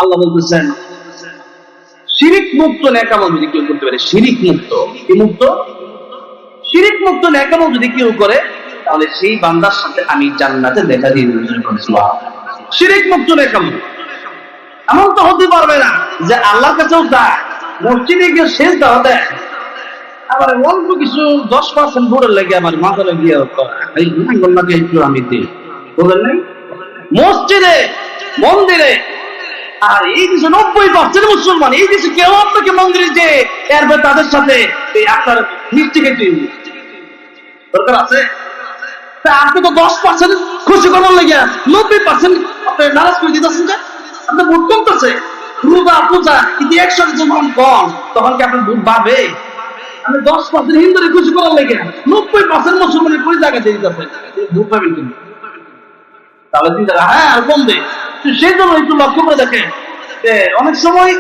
আল্লাহ বলতেছেন শিরিক মুক্ত নেক আমল যদি কেউ করতে পারে, শিরিক মুক্ত, কি মুক্ত? শিরিক মুক্ত নেক আমল যদি কেউ করে, তাহলে সেই বান্দার সাথে আমি জান্নাতে দেখা দিয়ে দেব। শিরিক মুক্ত নেক আমল। এমন তো হতে পারবে না যে আল্লাহর কাছেও যায়, মসজিদে গিয়ে শেষ দেওয়া দেয়, আবার অল্প কিছু 10% ভোরের লেগে আমার মাথা লাগিয়ে একটু আমি দিই, বলেন নাই? মসজিদে, মন্দিরে, আর এই দেশে 90% মুসলমান, এই দেশে কেউ আপনাকে মন্দিরে যে এরপর তাদের সাথে আপনার মিষ্টি খেতে দরকার আছে? আপনি তো 10% খুশি করার লেগে 90% আপনার নারাজ করে দিতেছেন, যে আপনার ভোট কমতেছে। রোজা পূজা কিন্তু একসাথে যখন কম, তখন কি আপনার ভোট বাড়বে? আপনি 10% হিন্দুরে খুশি করার লেগে 90% মুসলমানের কোন জায়গা দিয়ে দিতেছে, ভোট পাবেন কিন্তু। তাহলে চিন্তা হ্যাঁ আর কমবে। সেই জন্য একটু লক্ষ্য করে দেখেন যে অনেক সময়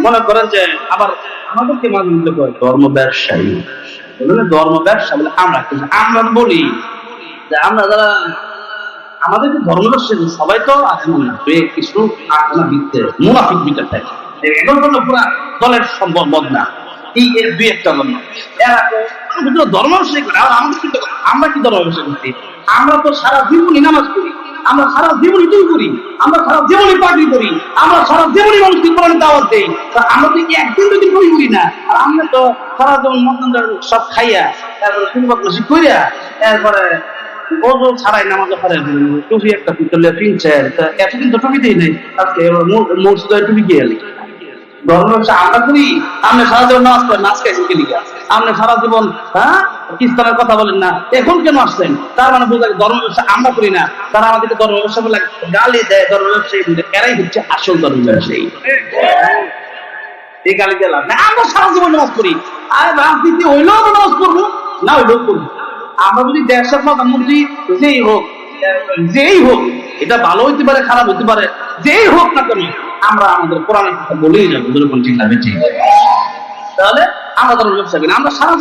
মনে করেন যে আবার আমাদেরকে মাঝে মধ্যে কয় ধর্ম ব্যবসায়ী, ধর্ম ব্যবসা বলে আমরা বলি যে আমরা যারা আমাদেরকে ধর্ম ব্যবসায়ী সবাই তো এমন না, কিছু আটখানা বিত্তে মুনাফিক বিটা থাকে, এখন কোনো পুরা দলের সম্ভব না, এই এর দুই একটা জন্য এরা ধর্ম ব্যবসায়ী করে। আর আমাদের কিন্তু আমরা কি ধর্ম ব্যবসা করছি? আমরা তো সারা জীবনই নামাজ পড়ি, আমরা সারা জীবনই দুই করি, আমরা সারা জীবনই পাগড়ি করি, আমরা সারা জীবনই মানুষকে কোরআন দাওয়াত দেই। আমরা তো একদিন দুদিন বই করি না, আর আমরা তো সারা জীবন মতন সব খাইয়া তারপরে শুনবাসী করিয়া এরপরে ওজো ছাড়াই নামাজও পড়ে, টুপি একটা পিতলে কিনছে, এতদিন তো টুপি দিই নাই, আজকে মসজিদে টুপি গিয়ে এলি। ধর্ম ব্যবসা আমরা করি, আপনি সারা জীবন নামাজ পড়েন, নাচ খাইছেন কি লিখা? আপনি সারা জীবন ইসলামের কথা বলেন না, এখন কেন আসছেন? তার মানে বোঝা ধর্ম ব্যবসা আমরা করি না, তারা আমাদেরকে ধর্ম ব্যবসা বলে গালি দেয়। ধর্ম ব্যবসায়ী এরাই হচ্ছে আসল ধর্ম ব্যবসায়ী। এই গালি দিলাম না, আমরা সারা জীবন নামাজ পড়ি, আর রাজনীতি হইলেও আমরা নামাজ পড়বো, না হইলেও করবো। আমরা যদি দেশের প্রধানমন্ত্রী যেই হোক, এটা ভালো হইতে পারে খারাপ হইতে পারে, যেই হোক না কেন আমরা আমাদের কোরআনের কথা বলেই যাবো, যেরকম চিন্তা বেঁচে। তাহলে আমরা ধর্ম ব্যবসা করি, আমরা সারা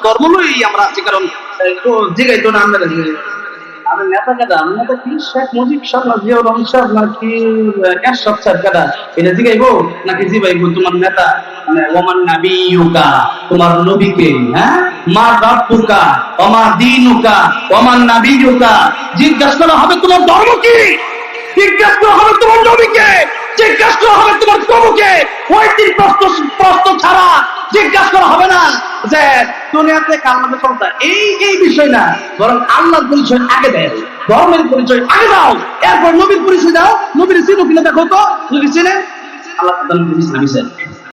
ধর্ম লই আমরা আছি। কারণ জিগাই তো না আমরা নেতা কেটা, নেতা কি শেখ মুজিব সাহেব না জিয়াউর রহমান সাহেব নাকি এরশাদ সাহেব কেটা, এটা জিগাইবো নাকি জিগাইবো তোমার নেতা মানে ওমান নাবিয়ুকা, তোমার নবীকে? হ্যাঁ, মা রাব্বুকা ওমা দীনুকা ওমান নাবিয়ুকা, জিজ্ঞাসা করা হবে তোমার ধর্ম কি, জিজ্ঞাসা করা হবে তোমার নবীকে, জিজ্ঞাসা করা হবে তোমার প্রভুকে। ওই তিন প্রশ্ন ছাড়া জিজ্ঞাসা করা হবে না যে দুনিয়াতে কালমাতে চলতা এই বিষয় না, বরং আল্লাহর পরিচয় আগে দেয়, ধর্মের পরিচয় আগে দাও, এরপর নবীর পরিচয় দাও। নবীর চিনো কিনা দেখো তো, নবী চিনে আল্লাহ